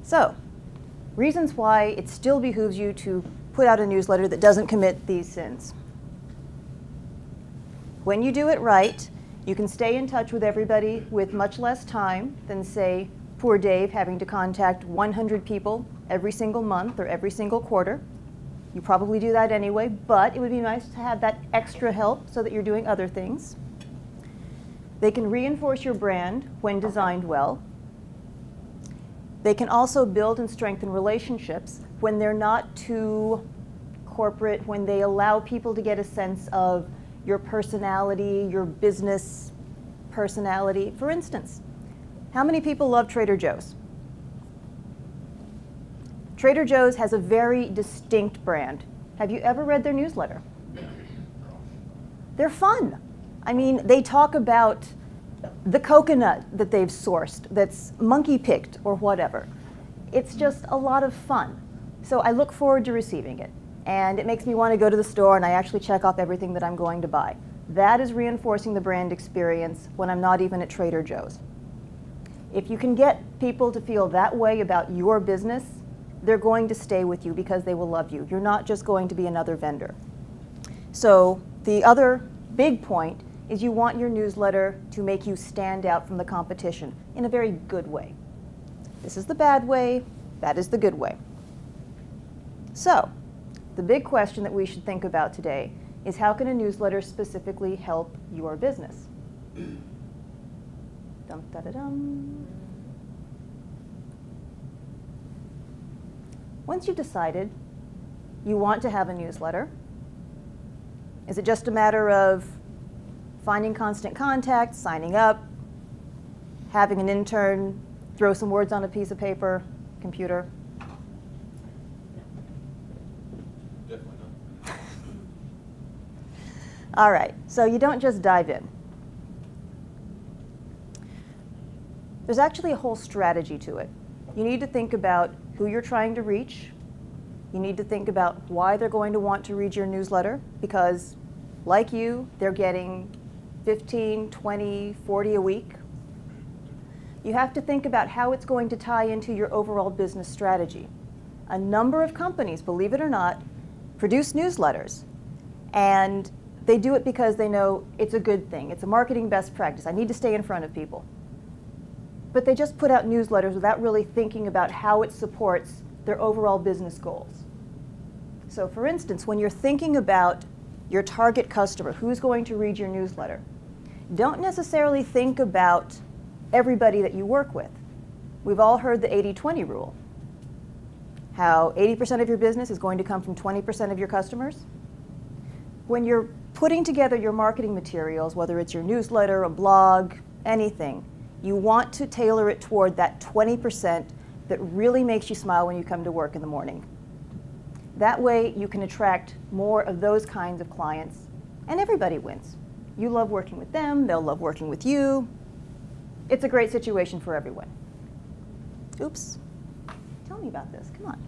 So, reasons why it still behooves you to put out a newsletter that doesn't commit these sins. When you do it right, you can stay in touch with everybody with much less time than, say, poor Dave having to contact 100 people every single month or every single quarter. You probably do that anyway, but it would be nice to have that extra help so that you're doing other things. They can reinforce your brand when designed well. They can also build and strengthen relationships when they're not too corporate, when they allow people to get a sense of your personality, your business personality. For instance, how many people love Trader Joe's? Trader Joe's has a very distinct brand. Have you ever read their newsletter? They're fun. I mean, they talk about the coconut that they've sourced that's monkey picked or whatever. It's just a lot of fun. So I look forward to receiving it. And it makes me want to go to the store and I actually check off everything that I'm going to buy. That is reinforcing the brand experience when I'm not even at Trader Joe's. If you can get people to feel that way about your business, they're going to stay with you because they will love you. You're not just going to be another vendor. So the other big point is you want your newsletter to make you stand out from the competition in a very good way. This is the bad way, that is the good way. So, the big question that we should think about today is how can a newsletter specifically help your business? Dum-da-da-dum. Once you've decided you want to have a newsletter, is it just a matter of finding constant contact, signing up, having an intern throw some words on a piece of paper, computer? Definitely not. All right, so you don't just dive in. There's actually a whole strategy to it. You need to think about who you're trying to reach. You need to think about why they're going to want to read your newsletter, because like you, they're getting 15, 20, 40 a week. You have to think about how it's going to tie into your overall business strategy. A number of companies, believe it or not, produce newsletters. And they do it because they know it's a good thing. It's a marketing best practice. I need to stay in front of people. But they just put out newsletters without really thinking about how it supports their overall business goals. So for instance, when you're thinking about your target customer, who's going to read your newsletter, don't necessarily think about everybody that you work with. We've all heard the 80-20 rule. How 80% of your business is going to come from 20% of your customers. When you're putting together your marketing materials, whether it's your newsletter, a blog, anything, you want to tailor it toward that 20% that really makes you smile when you come to work in the morning. That way you can attract more of those kinds of clients, and everybody wins. You love working with them, they'll love working with you. It's a great situation for everyone. Oops. Tell me about this, come on.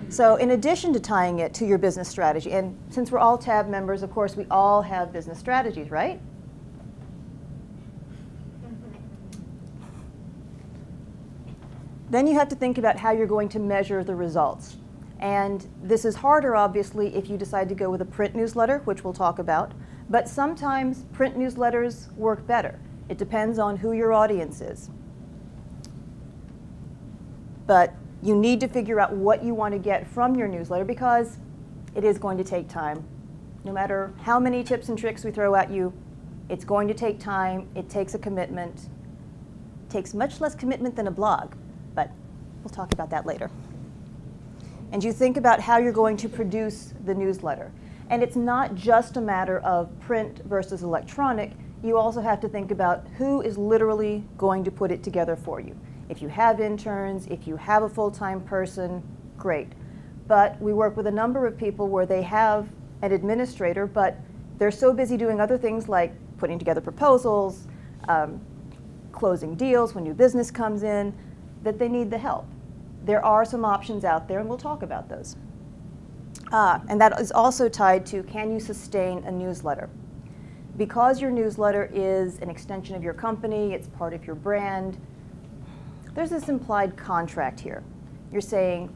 So in addition to tying it to your business strategy, and since we're all TAB members, of course, we all have business strategies, right? Then you have to think about how you're going to measure the results. And this is harder, obviously, if you decide to go with a print newsletter, which we'll talk about. But sometimes print newsletters work better. It depends on who your audience is. But you need to figure out what you want to get from your newsletter because it is going to take time. No matter how many tips and tricks we throw at you, it's going to take time. It takes a commitment. It takes much less commitment than a blog, but we'll talk about that later. And you think about how you're going to produce the newsletter. And it's not just a matter of print versus electronic. You also have to think about who is literally going to put it together for you. If you have interns, if you have a full-time person, great. But we work with a number of people where they have an administrator, but they're so busy doing other things like putting together proposals, closing deals when new business comes in, that they need the help. There are some options out there, and we'll talk about those. And that is also tied to, can you sustain a newsletter? because your newsletter is an extension of your company, it's part of your brand, there's this implied contract here. You're saying,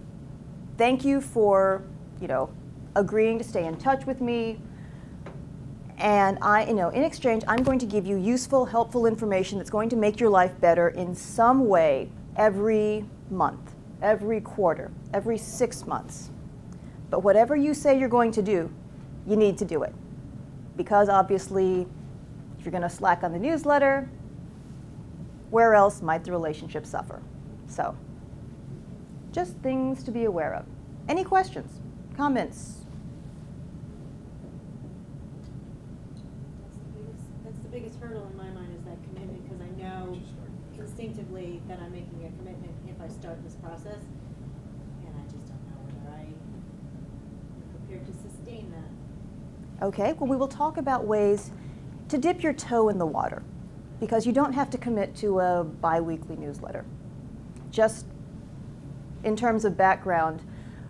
thank you for, agreeing to stay in touch with me, and in exchange, I'm going to give you useful, helpful information that's going to make your life better in some way every month, every quarter, every 6 months. But whatever you say you're going to do, you need to do it. Because obviously, if you're going to slack on the newsletter, where else might the relationship suffer? So, just things to be aware of. Any questions? Comments? That's the biggest hurdle in my mind, is that commitment, because I know instinctively that I'm making a commitment if I start this process, and I just don't know whether I am prepared to sustain that. Okay, well, we will talk about ways to dip your toe in the water, because you don't have to commit to a bi-weekly newsletter. Just in terms of background,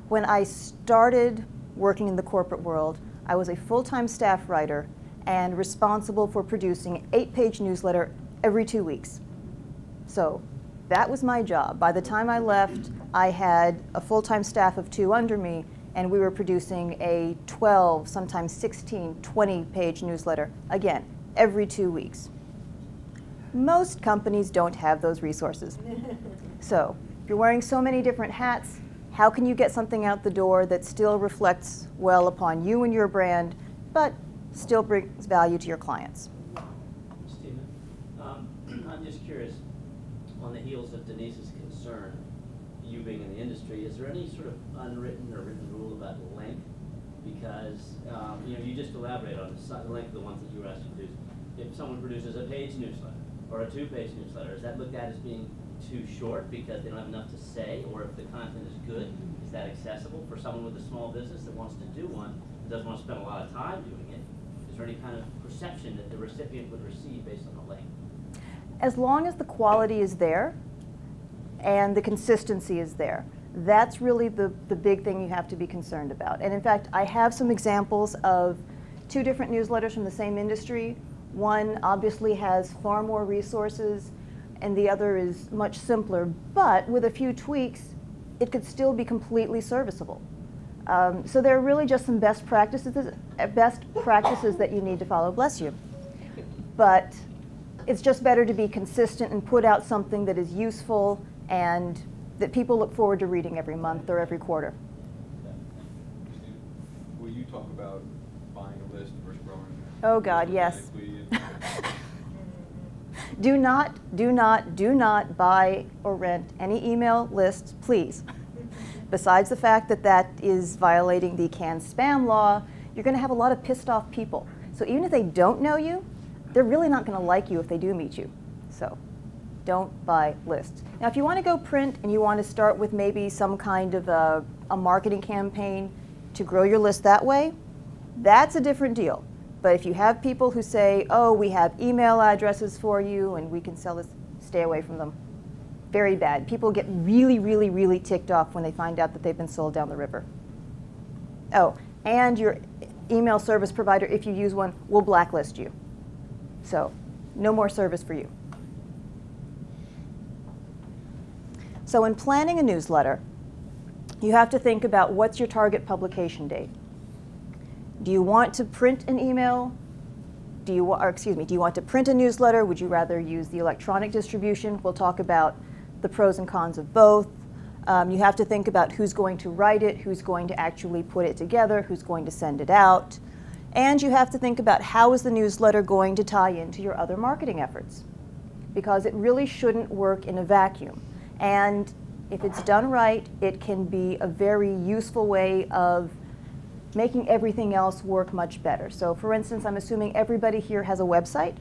when I started working in the corporate world, I was a full-time staff writer and responsible for producing an 8-page newsletter every 2 weeks. So that was my job. By the time I left, I had a full-time staff of 2 under me, and we were producing a 12, sometimes 16, 20-page newsletter, again, every 2 weeks. Most companies don't have those resources. So if you're wearing so many different hats, how can you get something out the door that still reflects well upon you and your brand, but still brings value to your clients? Stephen, I'm just curious, on the heels of Denise's concern, you being in the industry, is there any sort of unwritten or written rule about length? Because you just elaborate on the length of the ones that you were asked to produce. If someone produces a page newsletter or a 2-page newsletter, is that looked at as being too short because they don't have enough to say? Or if the content is good, is that accessible for someone with a small business that wants to do one, that doesn't want to spend a lot of time doing it? Is there any kind of perception that the recipient would receive based on the length? As long as the quality is there and the consistency is there, that's really the big thing you have to be concerned about. And in fact, I have some examples of 2 different newsletters from the same industry. One obviously has far more resources, and the other is much simpler, but with a few tweaks, it could still be completely serviceable. So there are really just some best practices that you need to follow. Bless you. But it's just better to be consistent and put out something that is useful and that people look forward to reading every month or every quarter. Will you talk about buying a list versus growing? Oh God, yes. Do not buy or rent any email lists, please. Besides the fact that that is violating the canned spam law, you're going to have a lot of pissed off people. So even if they don't know you, they're really not going to like you if they do meet you. So don't buy lists. Now, if you want to go print and you want to start with maybe some kind of a marketing campaign to grow your list that way, that's a different deal. But if you have people who say, oh, we have email addresses for you and we can sell this, stay away from them. Very bad. People get really, really, really ticked off when they find out that they've been sold down the river. Oh, and your email service provider, if you use one, will blacklist you. So no more service for you. So in planning a newsletter, you have to think about what's your target publication date. Do you want to print an email? Do you want to print a newsletter? Would you rather use the electronic distribution? We'll talk about the pros and cons of both. You have to think about who's going to write it, who's going to actually put it together, who's going to send it out. And you have to think about how is the newsletter going to tie into your other marketing efforts. Because it really shouldn't work in a vacuum. And if it's done right, it can be a very useful way of making everything else work much better. So for instance, I'm assuming everybody here has a website?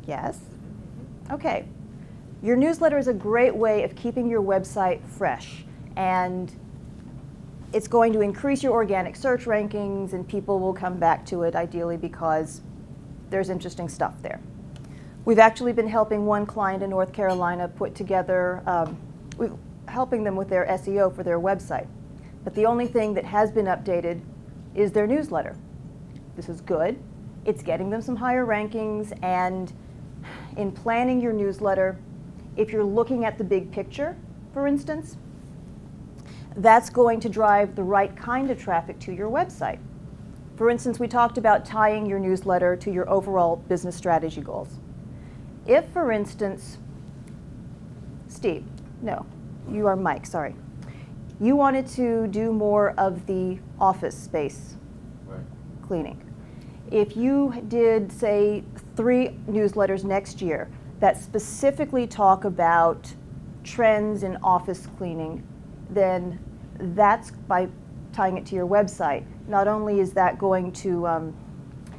Yes? Okay. Your newsletter is a great way of keeping your website fresh, and it's going to increase your organic search rankings, and people will come back to it ideally because there's interesting stuff there. We've actually been helping one client in North Carolina put together, helping them with their SEO for their website. But the only thing that has been updated is their newsletter. This is good. It's getting them some higher rankings, and in planning your newsletter, if you're looking at the big picture, for instance, that's going to drive the right kind of traffic to your website. For instance, we talked about tying your newsletter to your overall business strategy goals. If, for instance, Steve, no, you are Mike, sorry. You wanted to do more of the office space cleaning. If you did, say, 3 newsletters next year that specifically talk about trends in office cleaning, then that's by tying it to your website. Not only is that going to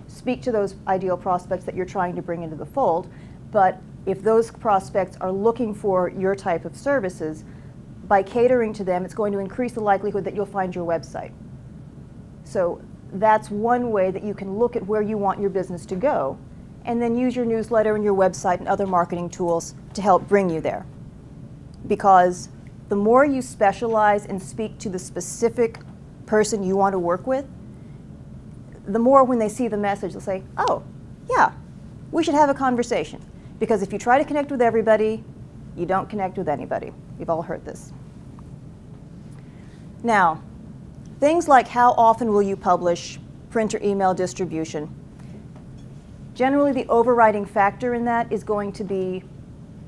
speak to those ideal prospects that you're trying to bring into the fold, but if those prospects are looking for your type of services, by catering to them, it's going to increase the likelihood that you'll find your website. So that's one way that you can look at where you want your business to go, and then use your newsletter and your website and other marketing tools to help bring you there. Because the more you specialize and speak to the specific person you want to work with, the more when they see the message, they'll say, oh, yeah, we should have a conversation. Because if you try to connect with everybody, you don't connect with anybody. We've all heard this. Now, things like how often will you publish, print or email distribution. Generally, the overriding factor in that is going to be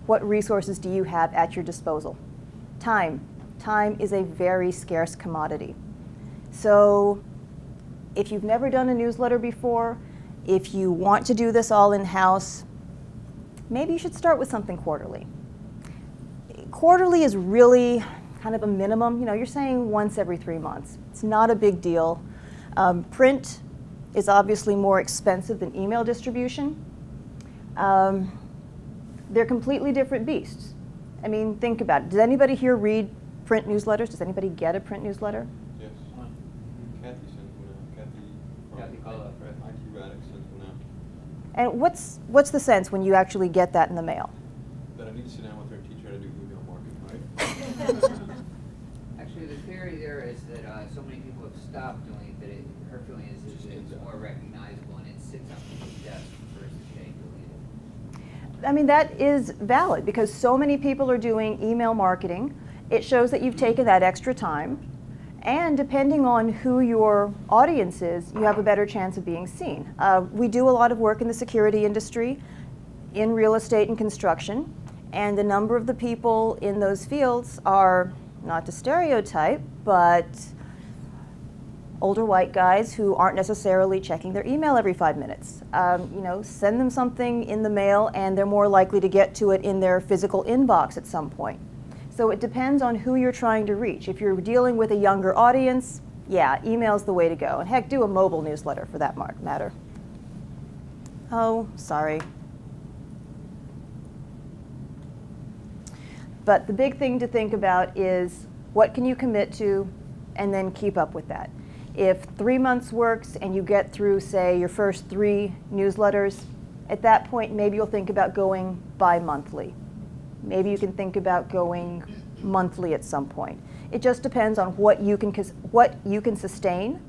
what resources do you have at your disposal. Time. Time is a very scarce commodity. So if you've never done a newsletter before, if you want to do this all in-house, maybe you should start with something quarterly. Quarterly is really kind of a minimum. You know, you're saying once every 3 months. It's not a big deal. Print is obviously more expensive than email distribution. They're completely different beasts. I mean, think about it. Does anybody here read print newsletters? Does anybody get a print newsletter? Yes. Kathy sends one out. Kathy Caldwell, from IT Radix sends one out. And what's the sense when you actually get that in the mail? That I need to sit down with her and teach her how to do email marketing, right? Actually, the theory there is that so many people have stopped doing it that her feeling is it's more recognizable and it sits on people's desks versus getting deleted. I mean, that is valid because so many people are doing email marketing. It shows that you've taken that extra time. And depending on who your audience is, you have a better chance of being seen. We do a lot of work in the security industry, in real estate and construction, and the number of the people in those fields are, not to stereotype, but older white guys who aren't necessarily checking their email every 5 minutes. You know, send them something in the mail and they're more likely to get to it in their physical inbox at some point. So it depends on who you're trying to reach. If you're dealing with a younger audience, yeah, email's the way to go. And heck, do a mobile newsletter for that matter. Oh, sorry. But the big thing to think about is what can you commit to and then keep up with that. If 3 months works and you get through, say, your first 3 newsletters, at that point maybe you'll think about going bi-monthly. Maybe you can think about going monthly at some point. It just depends on what you can sustain,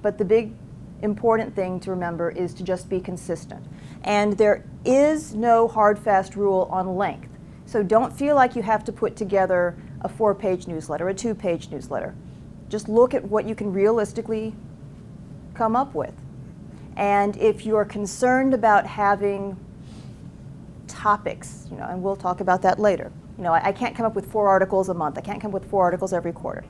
but the big important thing to remember is to just be consistent. And there is no hard, fast rule on length. So don't feel like you have to put together a 4-page newsletter, a 2-page newsletter. Just look at what you can realistically come up with. And if you're concerned about having topics, you know, and we'll talk about that later. You know, I can't come up with 4 articles a month. I can't come up with 4 articles every quarter.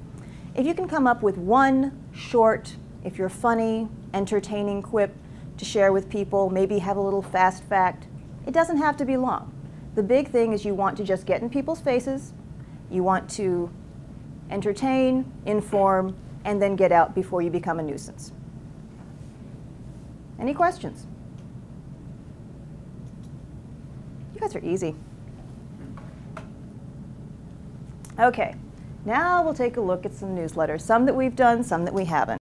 If you can come up with one short, if you're funny, entertaining quip to share with people, maybe have a little fast fact, it doesn't have to be long. The big thing is you want to just get in people's faces, you want to entertain, inform, and then get out before you become a nuisance. Any questions? You guys are easy. Okay, now we'll take a look at some newsletters, some that we've done, some that we haven't.